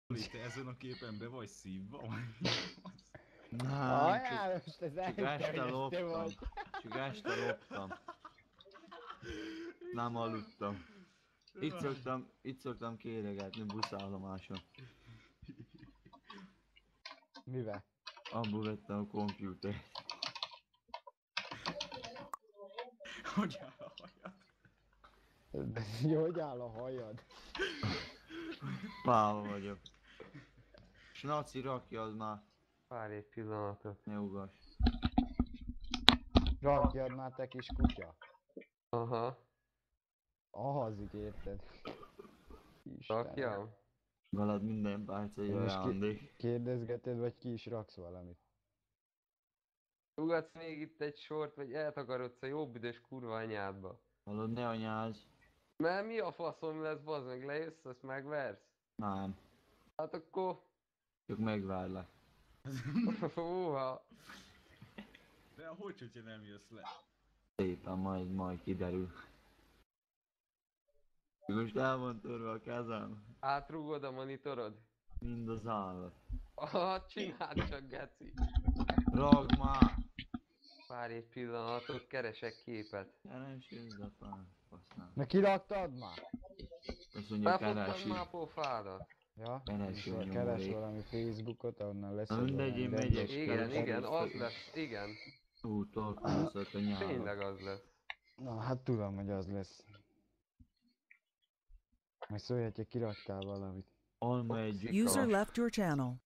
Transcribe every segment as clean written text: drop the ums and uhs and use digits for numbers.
Te ezen a képen be vagy szívva? Nem, János, ez csak este elhitte, hogy te loptam. vagy. Csak este loptam. Nem aludtam. Itt szoktam kéregetni buszállomáson. Mivel? Abból vettem a kompjútert. Hogy áll a hajad? Hogy áll a hajad? Pálva vagyok. Snaci, rakja az már. Várj egy pillanatot. Ne ugass. Rakjad már, te kis kutya. Aha, Ahazik, érted? Istenem. rakjam. Veled minden percei Most ajándék. Kérdezgeted, vagy ki is raksz valamit? Ugatsz még itt egy sort, vagy eltakarodsz a jó büdös kurva anyádba. Hallod, ne anyázz. Mert mi a faszom lesz, bazd meg, lejössz, azt megversz? Nem. Hát akkor... Csak megvárlak. Húha. De hogyha nem jössz le? Szépen majd kiderül. Most el van törve a kezem. Átrúgod a monitorod? Mind az állat. Aha, csináld csak, geci. Ragd már! Várj egy pillanatot, keresek képet. Keresőzd a pár. Aztán. Na kiraktad már? Azt mondja, Felfogtad keresi. már a pofádat? Ja? Kereső Most nyomorék. keres valami Facebookot, ahonnan lesz. Na mindegy, én megyek. Igen, az lesz, igen. Találkozott a nyáron. Tényleg az lesz. Na, hát tudom, hogy az lesz. Majd szólj, hogyha kiraktál valamit. Alma egy User gyukas. left your channel.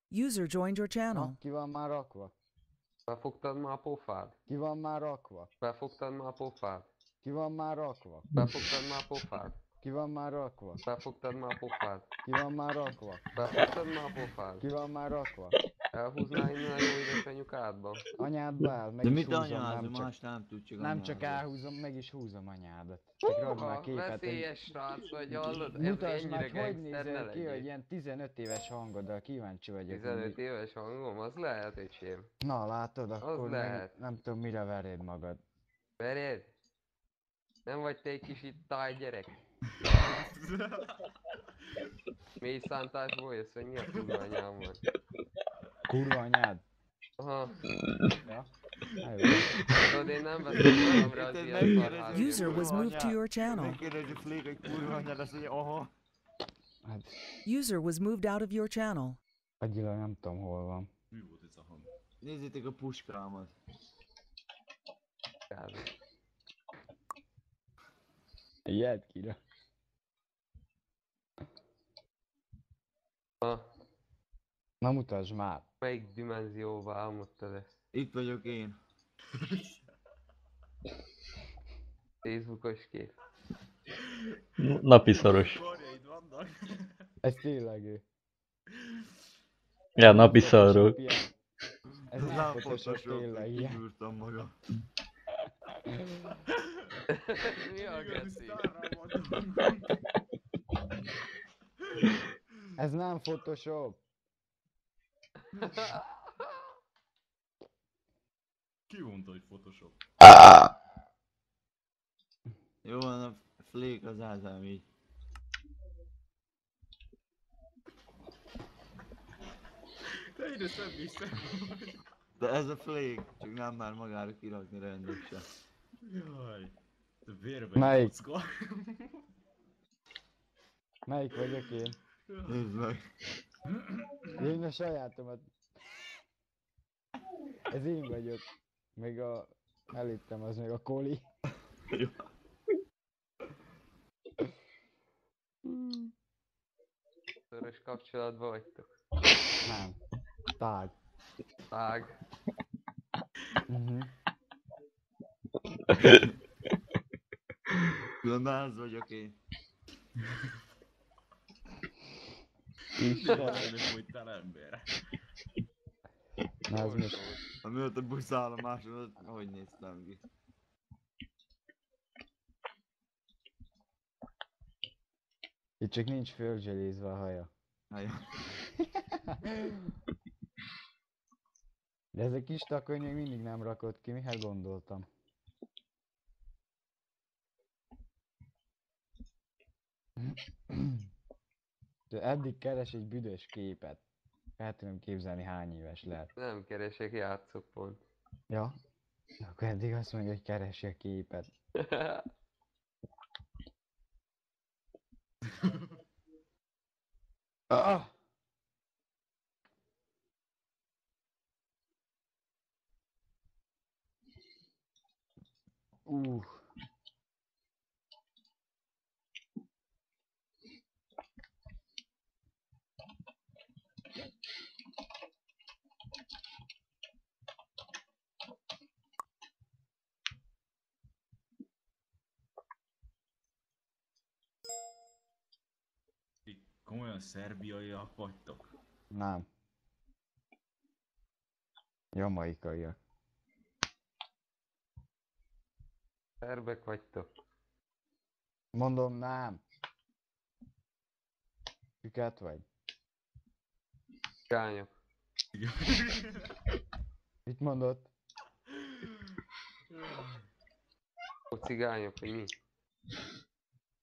User joined your channel. Na, ki van már rakva? Felfogtad már a pofád? Ki van már rakva? Felfogtad már a pofád? Ki van már rakva? Felfogtad már a pofád? Ki van már rakva? Felfogtad már a pofád? Ki van már rakva? Felfogtad már a pofád? Ki van már rakva? Elhúznál innen a jó édesanyukádba? Anyádba áll, meg De is mit húzom, anyázom, nem csak, más nem tud, csak nem csak anyázom. elhúzom, meg is húzom anyádat. Csak rakd már Húha, képet, hogy veszélyes srác vagy, hallod? mutasd Ennyire meg, hogy gangster ne nézel ki, hogy legyél. ilyen 15 éves hangoddal kíváncsi vagyok. 15 éves hangom, az lehet, öcsém. Na látod, akkor meg lehet. nem tudom mire vered magad. Vered? Nem vagy te egy kis itt tájgyerek? Mély szántásból jössz, hogy mi a kurva anyám van? Kurva anyád? Aha, Ja? Hát jó. tudod, én nem veszem magamra az Te ilyen megkérdezed, szarházi User was kurva moved to anyád. your channel. Megkérdezi Flék, hogy kurva anyád, azt mondja, aha. Hát User was moved out of your channel. agyilag nem tudom hol van. Mi volt ez a hang? Nézzétek a puskámat. kártyát. Ilyet kira. Ha, Na mutasd már. melyik dimenzióba álmodtad ezt? Itt vagyok én. Facebookos kép. Napi szoros. Karjaid vannak? Ez tényleg ő. Ja, napi szarok. Ez nem Nem Photoshop, Photoshop, tényleg ilyen. kibűrtem magam. Mi a Igazi geci? sztárral voltam. Ez nem Photoshop. Ki mondta, hogy Photoshop? Jó van, a Flék az ázám így. Te egyre szebb is szebb vagy. De ez a Flék, csak nem már magára kirakni rendesen. Jaj. Te vérbe Melyik? kocka. Melyik vagyok én? Nézd meg. Én a sajátomat. Ez én vagyok. Még a... Elittem, az még a Koli. Jó. Szoros kapcsolatban vagytok. Nem. Tág. Tág. Különben ez vagyok én. Istenem. Istenem, fogytál ember. Na ez most... Amiatt a buszállomáson, hogy néztem ki. Itt csak nincs fölzselézve a haja. Ajaj. De ez a kis takony még mindig nem rakott ki, mihez gondoltam. De eddig keres egy büdös képet. El tudom képzelni, hány éves lehet. Nem keresek, játszok pont. Ja? Akkor eddig azt mondja, hogy keresi a képet. Ah! Uh. Ti komolyan szerbiaiak vagytok. Nem. Jamaikaiak. Szerbek vagytok. Mondom, nem. Süket vagy? Cigányok. Mit mondott? Ó, cigányok, hogy mi?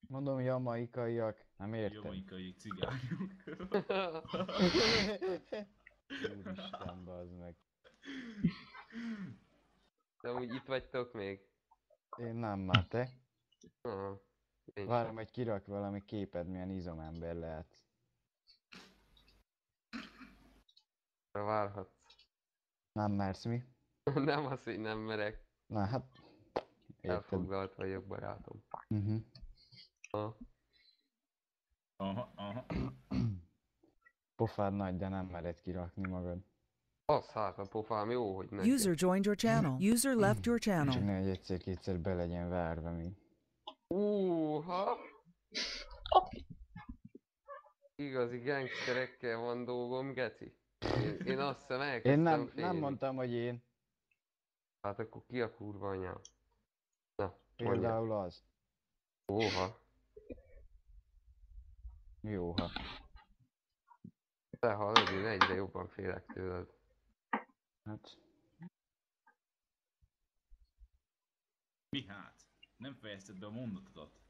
Mondom, jamaikaiak. Nem érted? Jamaikai cigányok. Úristen, bazd meg. De úgy itt vagytok még? Én nem, már te? Aha. Én Várom, hogy kirak valami képed, milyen izomember lehet. sem. Várhatsz. Nem mersz mi? Nem az, hogy nem merek. Na hát... Érted. Elfoglalt vagyok, barátom. Ha. Aha. Pofád nagy, de nem mered kirakni magad. Az hát a pofám jó, hogy neki. User joined your channel. User left your Csak channel. ne, hogy egyszer-kétszer be legyen várva még. Ha? Igazi gangsterekkel van dolgom, geci. Én azt hiszem Én elkezdtem nem félni. mondtam, hogy én. Hát akkor ki a kurva anyám? Na, mondja. Például az. Óha. Jóha. Te hallod, én egyre jobban félek tőled. Hát... Mi hát? Nem fejezted be a mondatodat.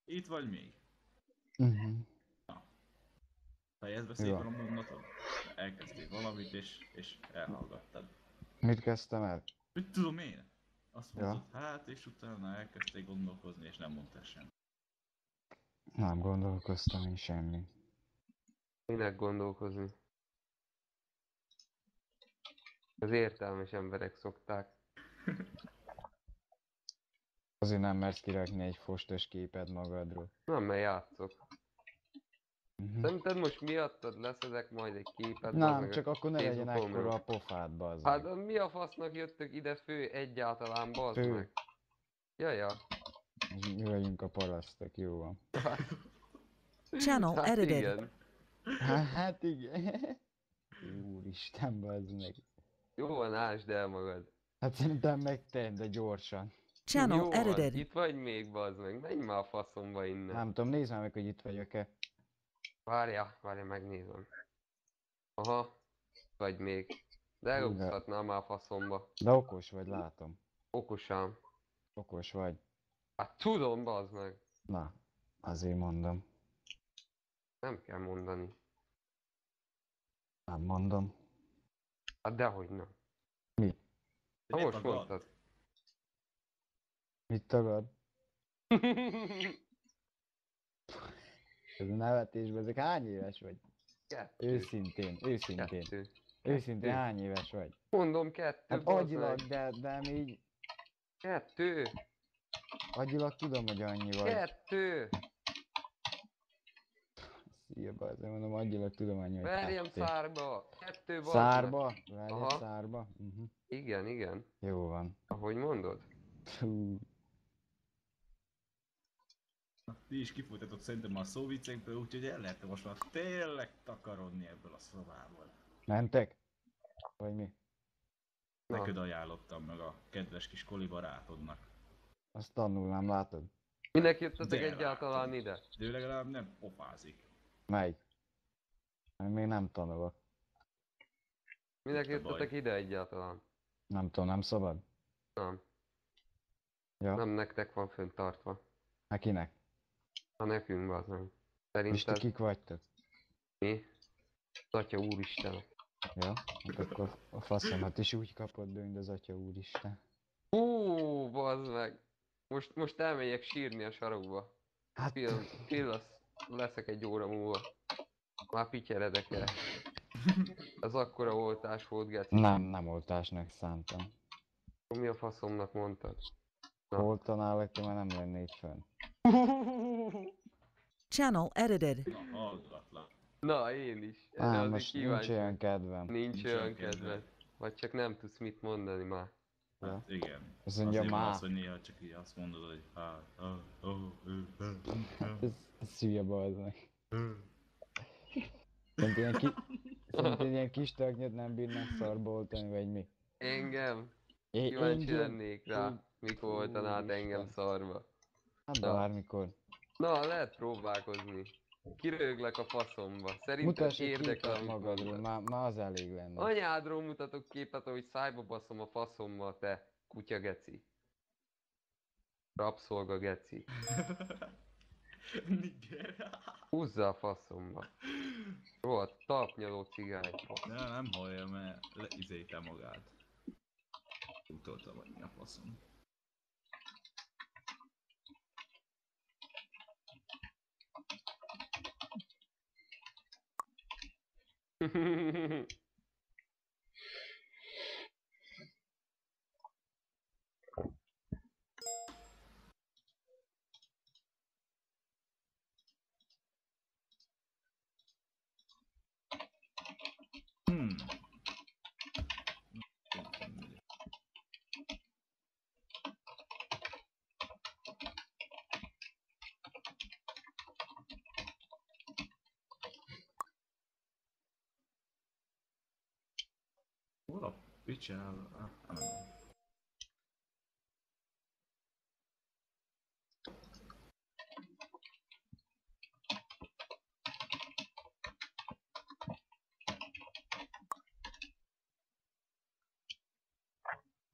Itt vagy még? Fejezd be szépen a mondatod. Elkezdtél valamit és elhallgattad. Mit kezdtem el? Mit tudom én? Azt Ja. mondtad, hát és utána elkezdtél gondolkozni és nem mondtál semmit. Nem gondolkoztam én semmi. Minek gondolkozni? Az értelmes emberek szokták. Azért nem mersz kirakni egy fostos képet magadról. Nem, mert játszok. Szerinted most miattad leszedek majd egy képet? Nem, meg csak a akkor ne legyen Facebookomról? ekkora a pofád, bazd Hát meg. mi a fasznak jöttök ide fő egyáltalán, bazd Fő. meg? Jaja. Mi vagyunk a parasztok, jó van. Channel Hát edited. igen. Hát igen. Úristen, bazd meg. Jó van, ásd el magad. Hát szerintem megtenn, de gyorsan. Channel Jó van, edited. itt vagy még, bazd meg. Menj már a faszomba innen. Nem tudom, nézd már meg, hogy itt vagyok-e. Várja, megnézem. Aha, vagy még. De elhúzhatnál már a faszomba. De okos vagy, látom. Okosám. Okos vagy. Hát tudom, bazd meg. Na, azért mondom. Nem kell mondani. Nem mondom. Hát dehogy nem. Mi? Ha Ne most tagad. mondtad. Mit tagad? Ez a nevetésben, ezek hány éves vagy? Kettő. Őszintén. Kettő. Őszintén hány éves vagy? Mondom kettő, Hát bazd agyilag, meg. de így... Kettő. Agyilag tudom, hogy annyi vagy. Kettő. Szia, bazd, mondom, agyilag tudom annyi, hogy Verjem kettő. szárba. Kettő, bazd meg. Szárba? Verjem Aha. szárba? Igen, igen. Jó van. Ahogy mondod. Fú. Ti is kifutatok szerintem már a szóviccekből, úgyhogy el lehet most már tényleg takarodni ebből a szobából. Mentek? Vagy mi? Na. Neked ajánlottam meg a kedves kis koli barátodnak. Azt tanulnám, látod? Minek jöttetek De egyáltalán látom. ide? De ő legalább nem pofázik. Melyik? Én még nem tanulok. Minek Most a baj. jöttetek ide egyáltalán? Nem tudom, nem szabad? Nem. Ja, Nem nektek van fönt tartva. hát kinek? Ha nekünk az nem. És ti Szerinted kik vagytok? mi? Az Atya Úristen. Ja, hát akkor a faszomat is úgy kapod be, mint az Atya Úristen. Hú, bazd meg! Most elmegyek sírni a sarokba. Hát, Leszek egy óra múlva. Már pityeredek el. Az akkora oltás volt, Geci. nem oltásnak szántam. Mi a faszomnak mondtad? Na. Oltanálak, te már nem lennék fönn. Channel edited. Na, hallgatlak. Na, én is. Erre Á, azért most nincs kíváncsi olyan vagyok. kedvem. Nincs olyan kedved. Vagy csak nem tudsz mit mondani már. Hát igen. Azt mondja, Azért van má. az, hogy néha csak így azt mondod, hogy Ez hülye bazd meg. Szerinted ilyen kis taknyot nem bírnak szarba oltani, vagy mi? Engem? Kíváncsi Engem? lennék rá, mikor voltan át engem Úristen. szarba. Hát Na. bármikor. Na, lehet próbálkozni. Kiröglek a faszomba. Szerintem Mutass egy érdekel, képet amit magadról, mondasz. már az elég lenne. Anyádról mutatok képet, hogy szájba baszom a faszommal, te kutya geci. Rabszolga geci. Niger. Húzza a faszomba. Rohadt talpnyaló cigány. Nem hallja, mert izélte magát. Utolta vagy mi a faszom. Hmm. Hol a picsába?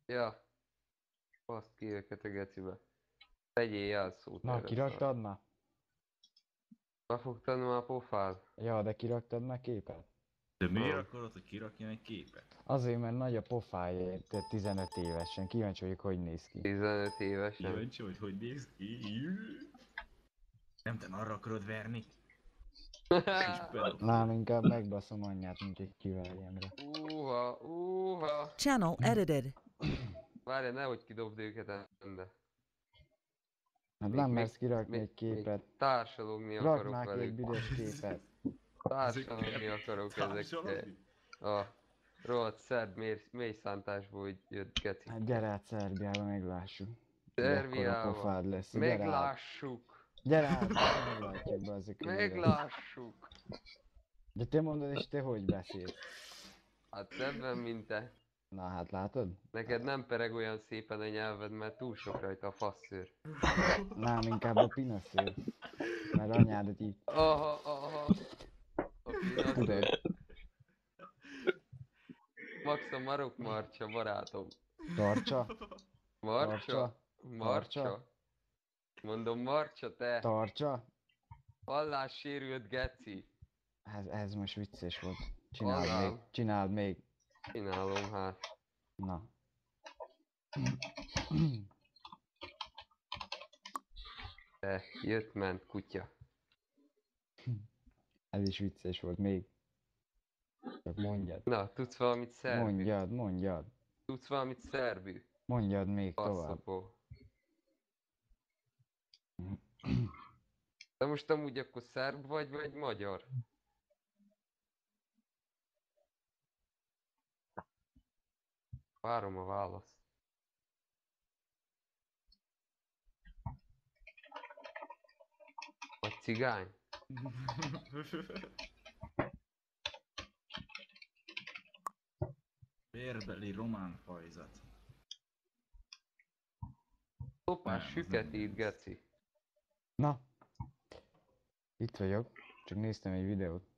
Ja. Baszd ki őket a gecibe. Tegyél jelszót Na, erre, kiraktad már? Befogtad már a pofád? Ja, de kiraktad már képet? De miért Nem. akarod, hogy kirakjam egy képet? Azért, mert nagy a pofája, te 15 évesen. Kíváncsi vagyok, hogy néz ki. 15 évesen. Kíváncsi, hogy hogy néz ki? Nem te arra akarod verni? Kis pedofil. Nem, inkább megbaszom anyját, mint hogy kiverjem rá. Uha. Channel edited. Várj, nehogy kidobd őket ende. Hát Még- nem még- mersz kirakni még- egy képet. Társalogni Rak akarok már ki egy velük. büdös képet. Társalogni akarok ezekkel. Társalogni? A rohadt szerb mély szántásból hogy jött geci. Hát gyere át Szerbiába, meglássuk. Mekkora Szerbiába. pofád lesz. Gyere át. Meglássuk. Gyere át, meglátjuk be azok. Meglássuk. De te mondod, és te hogy beszélsz? Hát szebben, mint te. Na hát látod? Neked nem pereg olyan szépen a nyelved, mert túl sok rajta a faszszőr. Nem, inkább a pinaszőr. Mert anyádat így Aha. A pinaszőr. tudod. Max a marok marcsa, barátom. Tartsa, Marcsa? Tartsa. Mondom marcsa, te. tartsa. Hallássérült geci. Ez most vicces volt. Hallám. Csináld még. Csinálom hát. Na. Te, jött-ment kutya. Ez is vicces volt még. Csak mondjad. Na, tudsz valamit szerbű? Mondjad. Tudsz valamit szerbű? Mondjad még tovább. Passzapó. De most amúgy akkor szerb vagy magyar? Várom a választ. Vagy cigány? Vérbeli román fajzat. Szopás Nem, az süket nem itt, geci. Na. Itt vagyok. Csak néztem egy videót.